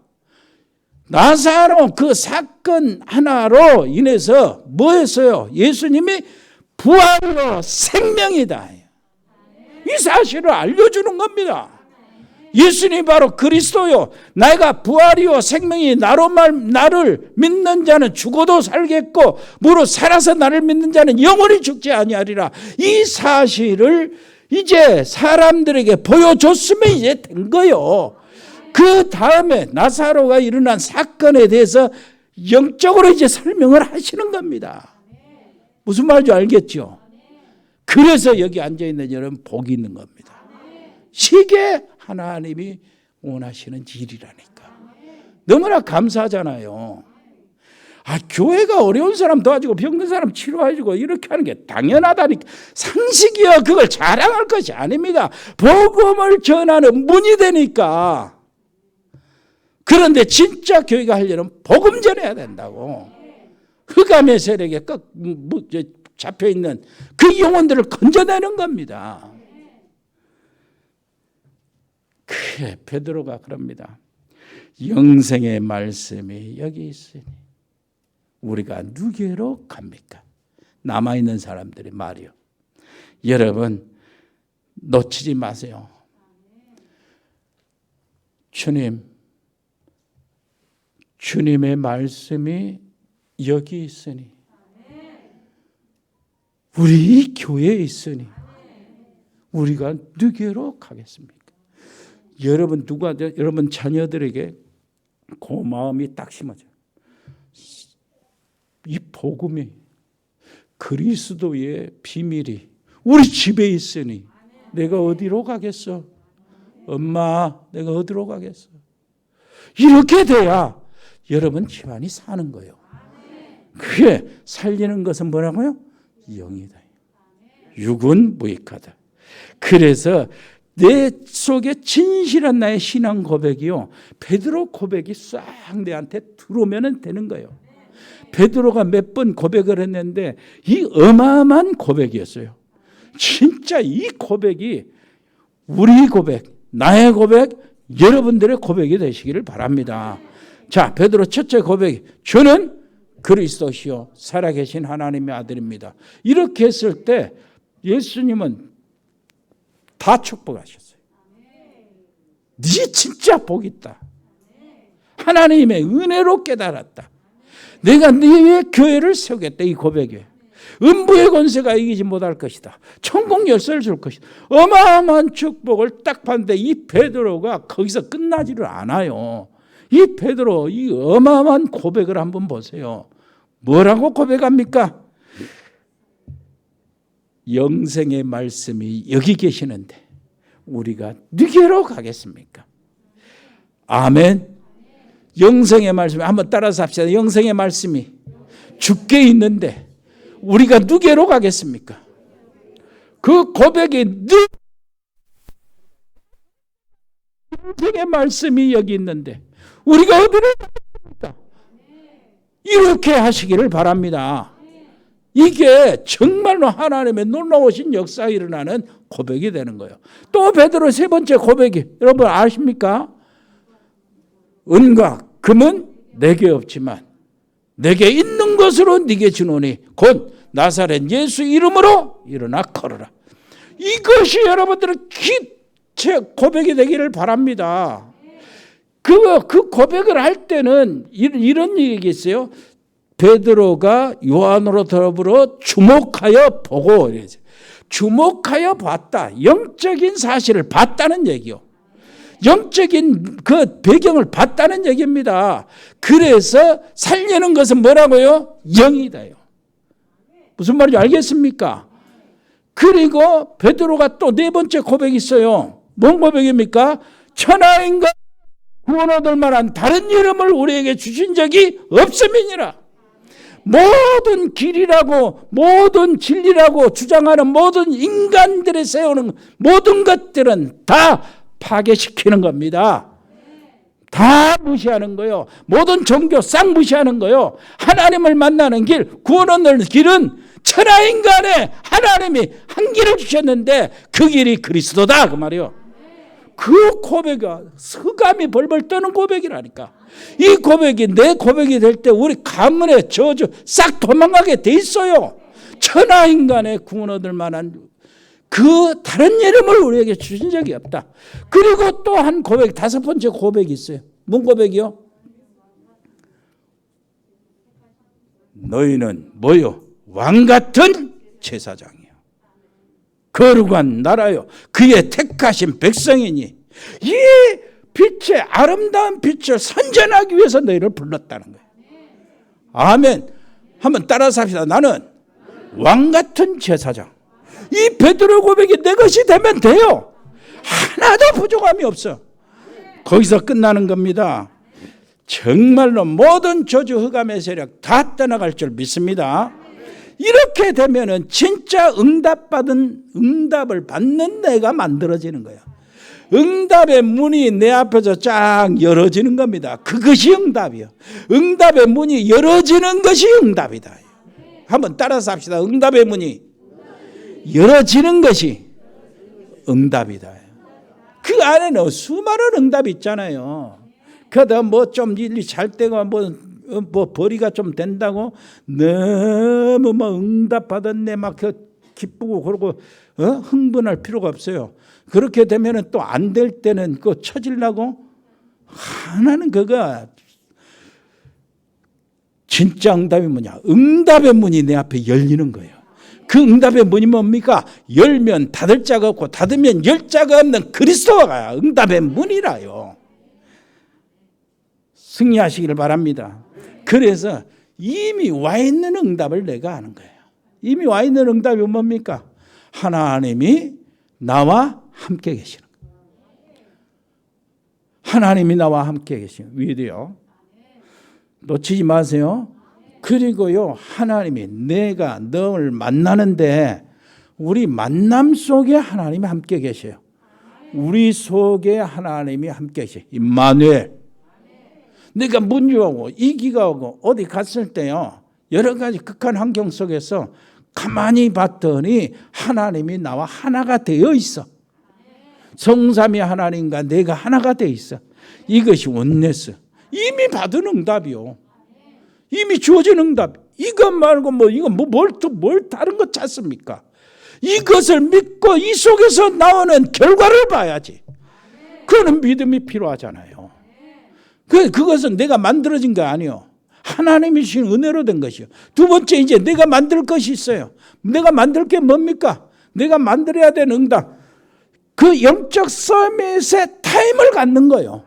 나사로 그 사건 하나로 인해서 뭐 했어요? 예수님이 부활로 생명이다. 이 사실을 알려주는 겁니다. 예수님이 바로 그리스도요. 내가 부활이요 생명이 나를 믿는 자는 죽어도 살겠고 무릇 살아서 나를 믿는 자는 영원히 죽지 아니하리라. 이 사실을 이제 사람들에게 보여줬으면 이제 된 거예요. 그 다음에 나사로가 일어난 사건에 대해서 영적으로 이제 설명을 하시는 겁니다. 무슨 말인지 알겠죠? 그래서 여기 앉아있는 여러분 복이 있는 겁니다. 이게 하나님이 원하시는 일이라니까. 너무나 감사하잖아요. 교회가 어려운 사람 도와주고 병든 사람 치료해주고 이렇게 하는 게 당연하다니까. 상식이요. 그걸 자랑할 것이 아닙니다. 복음을 전하는 문이 되니까. 그런데 진짜 교회가 하려면 복음 전해야 된다고. 흑암의 세력에 잡혀있는 그 영혼들을 건져내는 겁니다. 그래, 베드로가 그럽니다. 영생의 말씀이 여기 있으니 우리가 누구로 갑니까? 남아있는 사람들의 말이요. 여러분 놓치지 마세요. 주님의 말씀이 여기 있으니 우리 교회에 있으니 우리가 누구로 가겠습니까? 여러분 자녀들에게 그 마음이 딱 심어져요. 이 복음이 그리스도의 비밀이 우리 집에 있으니 내가 어디로 가겠어? 엄마, 내가 어디로 가겠어? 이렇게 돼야 여러분 집안이 사는 거예요. 그게 살리는 것은 뭐라고요? 영이다. 육은 무익하다. 그래서 내 속에 진실한 나의 신앙 고백이요. 베드로 고백이 싹 내한테 들어오면 되는 거예요. 베드로가 몇 번 고백을 했는데 이 어마어마한 고백이었어요. 진짜 이 고백이 우리 고백, 나의 고백, 여러분들의 고백이 되시기를 바랍니다. 자, 베드로 첫째 고백, 저는 그리스도시요 살아계신 하나님의 아들입니다. 이렇게 했을 때 예수님은 다 축복하셨어요. 네 진짜 복 있다. 하나님의 은혜로 깨달았다. 내가 네 교회를 세우겠다. 이 고백에 음부의 권세가 이기지 못할 것이다. 천국 열쇠를 줄 것이다. 어마어마한 축복을 딱 봤는데 이 베드로가 거기서 끝나지를 않아요. 이 베드로 이 어마어마한 고백을 한번 보세요. 뭐라고 고백합니까? 영생의 말씀이 여기 계시는데 우리가 누구로 가겠습니까? 아멘. 영생의 말씀이 한번 따라서 합시다. 영생의 말씀이 주께 있는데 우리가 누구로 가겠습니까? 그 고백이 영생의 말씀이 여기 있는데 우리가 어디로 가겠습니까? 이렇게 하시기를 바랍니다. 이게 정말로 하나님의 놀라우신 역사가 일어나는 고백이 되는 거예요. 또 베드로 세 번째 고백이 여러분 아십니까? 은과 금은 내게 없지만 내게 있는 것으로 네게 주노니 곧 나사렛 예수 이름으로 일어나 걸어라. 이것이 여러분들의 기체 고백이 되기를 바랍니다. 그 고백을 할 때는 이런 얘기가 있어요. 베드로가 요한으로 더불어 주목하여 보고, 주목하여 봤다. 영적인 사실을 봤다는 얘기요. 영적인 그 배경을 봤다는 얘기입니다. 그래서 살려는 것은 뭐라고요? 영이다요. 무슨 말인지 알겠습니까? 그리고 베드로가 또 네 번째 고백이 있어요. 뭔 고백입니까? 천하인간 구원 얻을 만한 다른 이름을 우리에게 주신 적이 없음이니라. 모든 길이라고 모든 진리라고 주장하는 모든 인간들이 세우는 모든 것들은 다 파괴시키는 겁니다. 다 무시하는 거예요. 모든 종교 싹 무시하는 거예요. 하나님을 만나는 길, 구원 얻는 길은 천하인간에 하나님이 한 길을 주셨는데 그 길이 그리스도다 그 말이에요. 그 고백이 흑암이 벌벌 떠는 고백이라니까. 이 고백이 내 고백이 될 때 우리 가문의 저주 싹 도망가게 돼 있어요. 천하인간의 구원 얻을 만한 그 다른 이름을 우리에게 주신 적이 없다. 그리고 또 한 고백, 다섯 번째 고백이 있어요. 뭔 고백이요? 너희는 뭐요? 왕같은 제사장이요, 거룩한 나라요, 그의 택하신 백성이니 이 빛의 아름다운 빛을 선전하기 위해서 너희를 불렀다는 거예요. 아멘. 한번 따라서 합시다. 나는 왕같은 제사장. 이 베드로 고백이 내 것이 되면 돼요. 하나도 부족함이 없어. 거기서 끝나는 겁니다. 정말로 모든 저주 흑암의 세력 다 떠나갈 줄 믿습니다. 이렇게 되면은 진짜 응답을 받는 내가 만들어지는 거예요. 응답의 문이 내 앞에서 쫙 열어지는 겁니다. 그것이 응답이요. 응답의 문이 열어지는 것이 응답이다. 한번 따라서 합시다. 응답의 문이 열어지는 것이 응답이다. 그 안에는 수많은 응답이 있잖아요. 그러다 뭐 좀 일이 잘 되고 뭐 벌이가 좀 된다고 너무 막 응답 받았네 막 기쁘고 그러고 흥분할 필요가 없어요. 그렇게 되면은 또 안 될 때는 그 처질라고 하나는 그거 진짜 응답이 뭐냐? 응답의 문이 내 앞에 열리는 거예요. 그 응답의 문이 뭡니까? 열면 닫을 자가 없고 닫으면 열 자가 없는 그리스도가 응답의 문이라요. 승리하시기를 바랍니다. 그래서 이미 와 있는 응답을 내가 아는 거예요. 이미 와 있는 응답이 뭡니까? 하나님이 나와 함께 계시는 거예요. 하나님이 나와 함께 계시는 거예요. 위에도요. 놓치지 마세요. 그리고요, 하나님이 내가 너를 만나는데 우리 만남 속에 하나님이 함께 계셔요. 우리 속에 하나님이 함께 계셔요. 임마누엘. 내가 문제하고 이기가 오고 어디 갔을 때요, 여러 가지 극한 환경 속에서 가만히 봤더니 하나님이 나와 하나가 되어 있어. 성삼위 하나님과 내가 하나가 되어 있어. 이것이 원네스. 이미 받은 응답이요. 이미 주어진 응답. 이것 말고 뭘 다른 거 찾습니까? 이것을 믿고 이 속에서 나오는 결과를 봐야지. 그거는 믿음이 필요하잖아요. 그것은 내가 만들어진 거 아니요. 하나님이 주신 은혜로 된 것이요. 두 번째, 이제 내가 만들 것이 있어요. 내가 만들 게 뭡니까? 내가 만들어야 되는 응답. 그 영적 서밋의 타임을 갖는 거예요.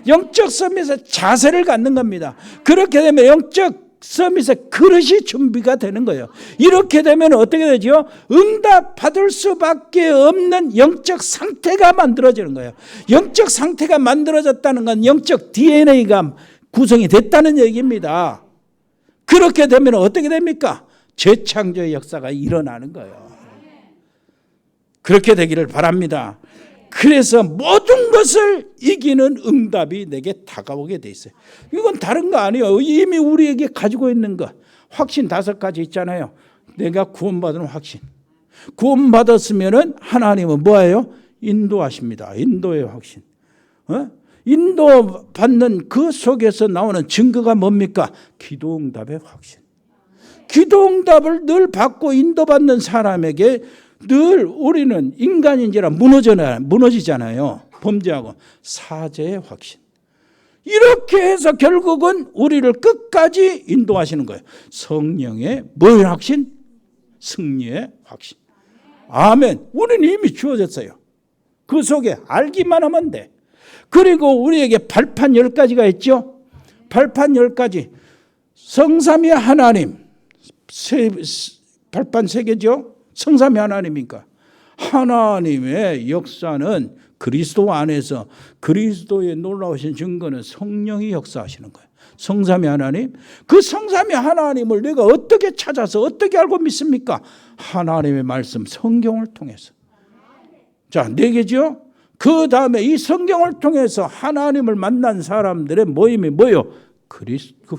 영적 서밋의 자세를 갖는 겁니다. 그렇게 되면 영적 서밋의 그릇이 준비가 되는 거예요. 이렇게 되면 어떻게 되죠? 응답 받을 수밖에 없는 영적 상태가 만들어지는 거예요. 영적 상태가 만들어졌다는 건 영적 DNA가 구성이 됐다는 얘기입니다. 그렇게 되면 어떻게 됩니까? 재창조의 역사가 일어나는 거예요. 그렇게 되기를 바랍니다. 그래서 모든 것을 이기는 응답이 내게 다가오게 돼 있어요. 이건 다른 거 아니에요. 이미 우리에게 가지고 있는 것. 확신 5가지 있잖아요. 내가 구원받은 확신. 구원받았으면은 하나님은 뭐예요? 인도하십니다. 인도의 확신. 인도받는 그 속에서 나오는 증거가 뭡니까? 기도응답의 확신. 기도응답을 늘 받고 인도받는 사람에게 늘 우리는 인간인지라 무너지잖아요. 범죄하고 사죄의 확신. 이렇게 해서 결국은 우리를 끝까지 인도하시는 거예요. 성령의 뭐의 확신? 승리의 확신. 아멘. 우리는 이미 주어졌어요. 그 속에 알기만 하면 돼. 그리고 우리에게 발판 10가지가 있죠. 발판 10가지. 성삼위 하나님. 발판 3개죠. 성삼위 하나님이니까. 하나님의 역사는 그리스도 안에서 그리스도의 놀라우신 증거는 성령이 역사하시는 거예요. 성삼위 하나님. 그 성삼위 하나님을 내가 어떻게 찾아서 어떻게 알고 믿습니까? 하나님의 말씀 성경을 통해서. 자, 4개죠. 그 다음에 이 성경을 통해서 하나님을 만난 사람들의 모임이 뭐예요? 그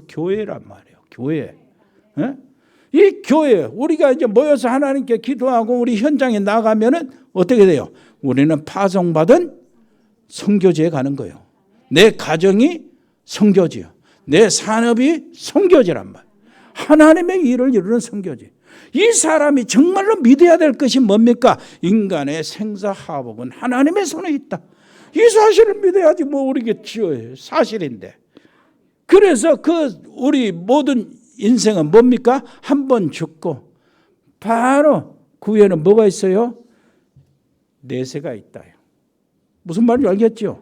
교회란 말이에요. 교회. 예? 이 교회, 우리가 이제 모여서 하나님께 기도하고 우리 현장에 나가면은 어떻게 돼요? 우리는 파송받은 선교지에 가는 거예요. 내 가정이 선교지요. 내 산업이 선교지란 말이에요. 하나님의 일을 이루는 선교지. 이 사람이 정말로 믿어야 될 것이 뭡니까? 인간의 생사화복은 하나님의 손에 있다. 이 사실을 믿어야지 뭐 우리겠지요. 사실인데. 그래서 우리 모든 인생은 뭡니까? 한 번 죽고 바로 그 위에는 뭐가 있어요? 내세가 있다. 무슨 말인지 알겠죠?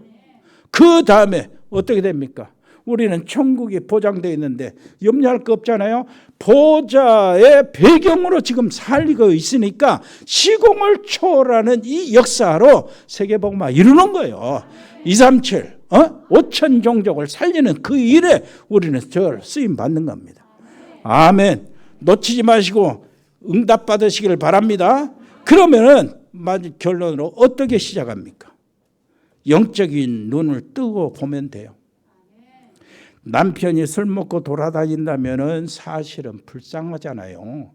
그 다음에 어떻게 됩니까? 우리는 천국이 보장되어 있는데 염려할 거 없잖아요. 보좌의 배경으로 지금 살리고 있으니까 시공을 초월하는 이 역사로 세계복음화 이루는 거예요. 237 5천 종족을 살리는 그 일에 우리는 저 쓰임 받는 겁니다. 아멘. 놓치지 마시고 응답 받으시기를 바랍니다. 그러면은 결론으로 어떻게 시작합니까? 영적인 눈을 뜨고 보면 돼요. 남편이 술 먹고 돌아다닌다면은 사실은 불쌍하잖아요.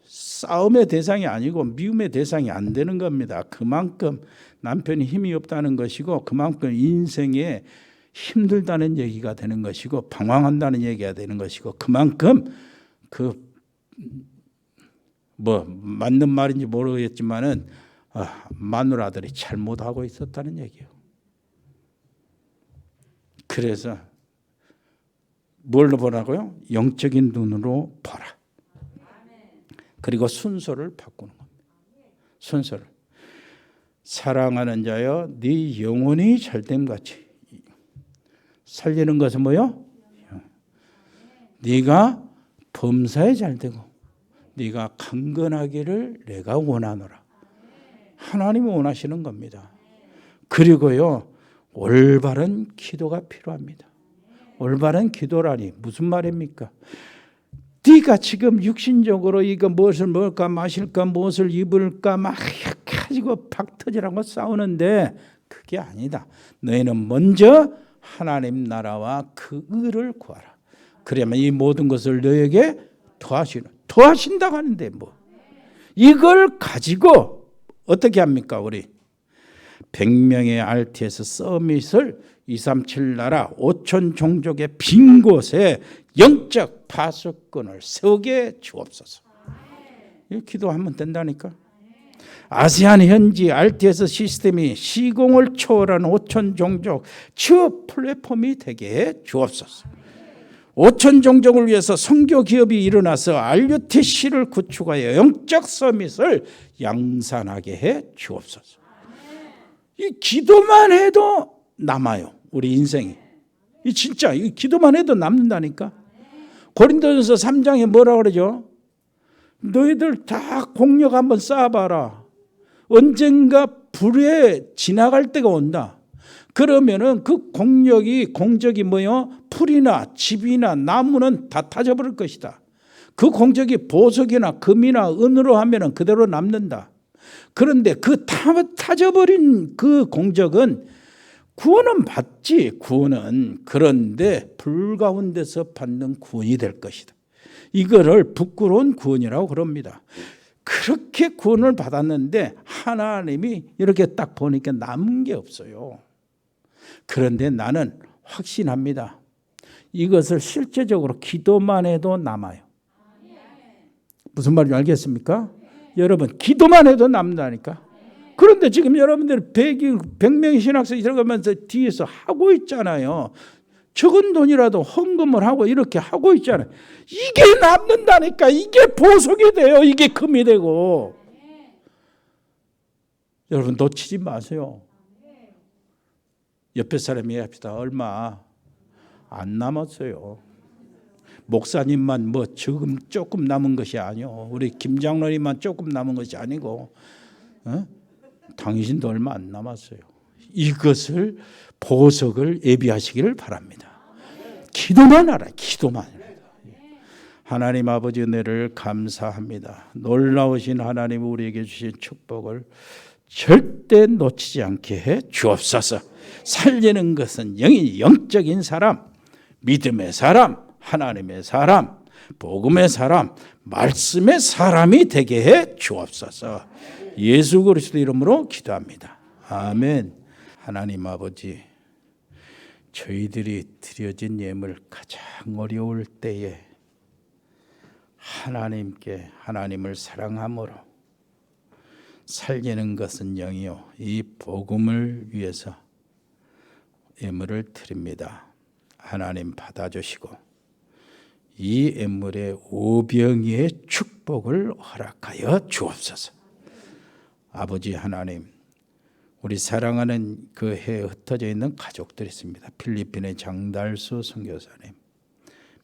싸움의 대상이 아니고 미움의 대상이 안 되는 겁니다. 그만큼 남편이 힘이 없다는 것이고 그만큼 인생에 힘들다는 얘기가 되는 것이고 방황한다는 얘기가 되는 것이고 그만큼 맞는 말인지 모르겠지만은 마누라들이 잘못하고 있었다는 얘기예요. 그래서 뭘로 보라고요? 영적인 눈으로 보라. 그리고 순서를 바꾸는 겁니다. 순서를. 사랑하는 자여 네 영혼이 잘됨같이. 살리는 것은 뭐요? 네가 범사에 잘되고 네가 강건하기를 내가 원하노라. 하나님이 원하시는 겁니다. 그리고요 올바른 기도가 필요합니다. 올바른 기도라니 무슨 말입니까? 네가 지금 육신적으로 이거 무엇을 먹을까 마실까 무엇을 입을까 막 가지고 박터지라고 싸우는데 그게 아니다. 너희는 먼저 하나님 나라와 그 의를 구하라. 그러면 이 모든 것을 너에게 더하신다고 하는데 뭐 이걸 가지고 어떻게 합니까? 우리 100명의 RTS 서밋을 237 나라 5천 종족의 빈 곳에 영적 파수꾼을 세우게 주옵소서. 이 기도하면 된다니까. 아세안 현지 RTS 시스템이 시공을 초월한 5천 종족 취업 플랫폼이 되게 해 주옵소서. 5천 종족을 위해서 선교 기업이 일어나서 RUTC를 구축하여 영적 서밋을 양산하게 해 주옵소서. 이 기도만 해도 남아요. 우리 인생이. 이 진짜 이 기도만 해도 남는다니까. 고린도전서 3장에 뭐라 그러죠? 너희들 다 공력 한번 쌓아봐라. 언젠가 불에 지나갈 때가 온다. 그러면은 그 공적이 뭐요? 풀이나 집이나 나무는 다 타져버릴 것이다. 그 공적이 보석이나 금이나 은으로 하면은 그대로 남는다. 그런데 그 타져버린 그 공적은 구원은 받지, 구원은. 그런데 불 가운데서 받는 구원이 될 것이다. 이거를 부끄러운 구원이라고 그럽니다. 그렇게 구원을 받았는데 하나님이 이렇게 딱 보니까 남은 게 없어요. 그런데 나는 확신합니다. 이것을 실제적으로 기도만 해도 남아요. 무슨 말인지 알겠습니까? 여러분 기도만 해도 남는다니까. 그런데 지금 여러분들이 100명의 신학생이 들어가면서 뒤에서 하고 있잖아요. 적은 돈이라도 헌금을 하고 이렇게 하고 있잖아요. 이게 남는다니까. 이게 보석이 돼요. 이게 금이 되고. 여러분 놓치지 마세요. 옆에 사람이 합시다. 얼마 안 남았어요. 목사님만 뭐 지금 조금 남은 것이 아니요. 우리 김 장로님만 조금 남은 것이 아니고 당신도 얼마 안 남았어요. 이것을 보석을 예비하시기를 바랍니다. 기도만 하라. 기도만 하라. 하나님 아버지 은혜를 감사합니다. 놀라우신 하나님 우리에게 주신 축복을 절대 놓치지 않게 해 주옵소서. 살리는 것은 영적인 사람, 믿음의 사람, 하나님의 사람, 복음의 사람, 말씀의 사람이 되게 해 주옵소서. 예수 그리스도 이름으로 기도합니다. 아멘. 하나님 아버지, 저희들이 드려진 예물 가장 어려울 때에 하나님을 사랑함으로 살리는 것은 영이요 이 복음을 위해서 예물을 드립니다. 하나님 받아주시고 이 예물의 오병이의 축복을 허락하여 주옵소서. 아버지 하나님, 우리 사랑하는 그 해에 흩어져 있는 가족들이 있습니다. 필리핀의 장달수 선교사님,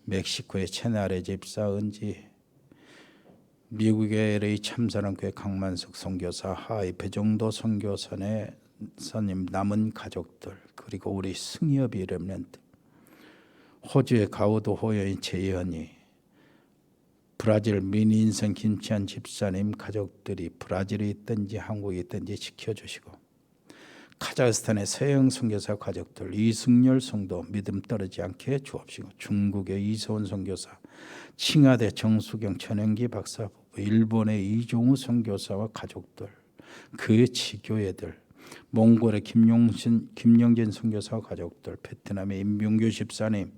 멕시코의 채나레 집사 은지, 미국의 LA 참사랑교회 강만석 선교사, 하와이 배정도 선교사의 선임 남은 가족들, 그리고 우리 승엽이 렘넌트, 호주의 가우도 호여인 재현이, 브라질 민인성 김치한 집사님 가족들이 브라질에 있든지 한국에 있든지 지켜주시고, 카자흐스탄의 서영 선교사 가족들, 이승열 성도 믿음 떨어지지 않게 주옵시고, 중국의 이소은 선교사, 칭하대 정수경 천연기 박사 부부, 일본의 이종우 선교사와 가족들, 그 지교회들, 몽골의 김영진 선교사와 가족들, 베트남의 임병규 집사님,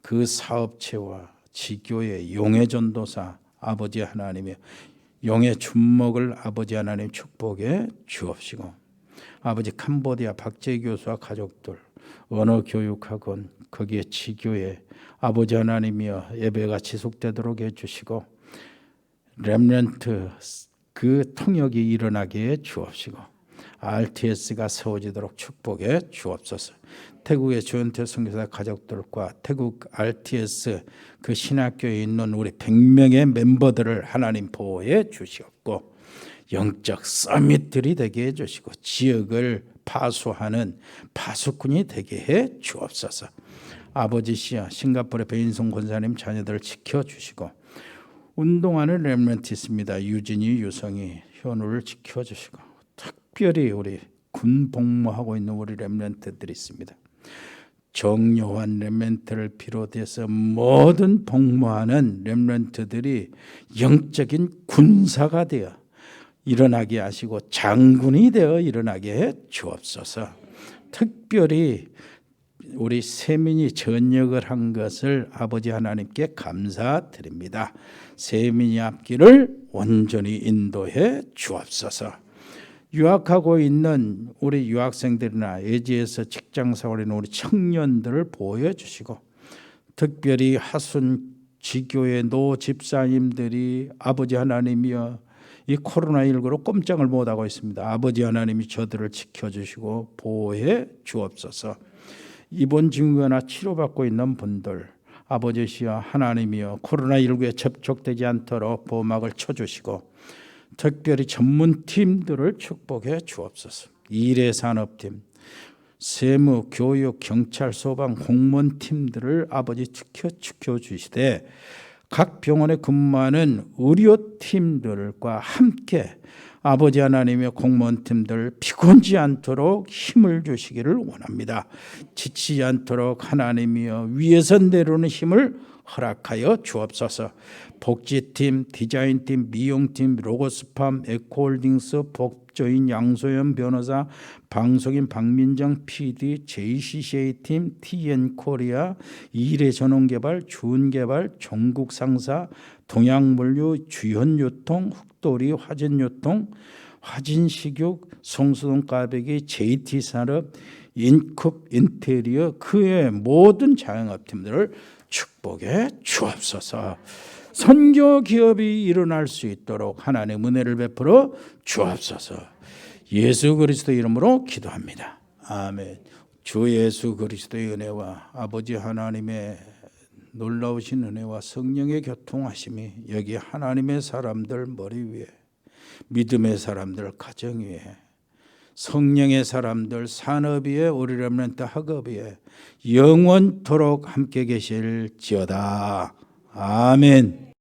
그 사업체와 지교회 용해 전도사, 아버지 하나님의 용해 준목을 아버지 하나님 축복해 주옵시고, 아버지 캄보디아 박재희 교수와 가족들, 언어교육학원, 거기에 지교회, 아버지 하나님이여 예배가 지속되도록 해주시고, 렘넌트 그 통역이 일어나게 해 주옵시고, RTS가 세워지도록 축복해 주옵소서. 태국의 조현태 선교사 가족들과 태국 RTS 그 신학교에 있는 우리 100명의 멤버들을 하나님 보호해 주시옵고, 영적 서밋들이 되게 해주시고, 지역을 파수하는 파수꾼이 되게 해 주옵소서. 아버지시여, 싱가포르의 배인성 권사님 자녀들을 지켜주시고, 운동하는 렘넌트 있습니다. 유진이, 유성이, 현우를 지켜주시고, 특별히 우리 군 복무하고 있는 우리 렘넌트들이 있습니다. 정요한 렘넌트를 비롯해서 모든 복무하는 렘넌트들이 영적인 군사가 되어 일어나게 하시고 장군이 되어 일어나게 해 주옵소서. 특별히 우리 세민이 전역을 한 것을 아버지 하나님께 감사드립니다. 세민이 앞길을 온전히 인도해 주옵소서. 유학하고 있는 우리 유학생들이나 외지에서 직장생활에 있는 우리 청년들을 보호해 주시고, 특별히 하순 지교의 노 집사님들이 아버지 하나님이여 이 코로나19로 꼼짝을 못하고 있습니다. 아버지 하나님이 저들을 지켜주시고 보호해 주옵소서. 입원 증거나 치료받고 있는 분들, 아버지시여 하나님이여 코로나19에 접촉되지 않도록 보호막을 쳐주시고, 특별히 전문팀들을 축복해 주옵소서. 일해산업팀, 세무, 교육, 경찰, 소방, 공무원팀들을 아버지 지켜주시되, 각 병원에 근무하는 의료팀들과 함께 아버지 하나님의 공무원팀들 피곤지 않도록 힘을 주시기를 원합니다. 지치지 않도록 하나님이여 위에서 내려오는 힘을 허락하여 주옵소서. 복지팀, 디자인팀, 미용팀, 로고스팜, 에코홀딩스, 복조인 양소연 변호사, 방송인 박민정 PD, JCCA팀, TN코리아, 일해전원개발, 주은개발, 전국상사, 동양물류, 주현유통, 흑도리, 화진유통, 화진식육, 성수동까베기, JT산업, 인쿱, 인테리어, 그의 모든 자영업팀들을 축복해 주옵소서. 선교 기업이 일어날 수 있도록 하나님의 은혜를 베풀어 주옵소서. 예수 그리스도 이름으로 기도합니다. 아멘. 주 예수 그리스도의 은혜와 아버지 하나님의 놀라우신 은혜와 성령의 교통하심이 여기 하나님의 사람들 머리 위에, 믿음의 사람들 가정 위에, 성령의 사람들 산업 위에, 우리 렘넌트 학업 위에 영원토록 함께 계실지어다. 아멘.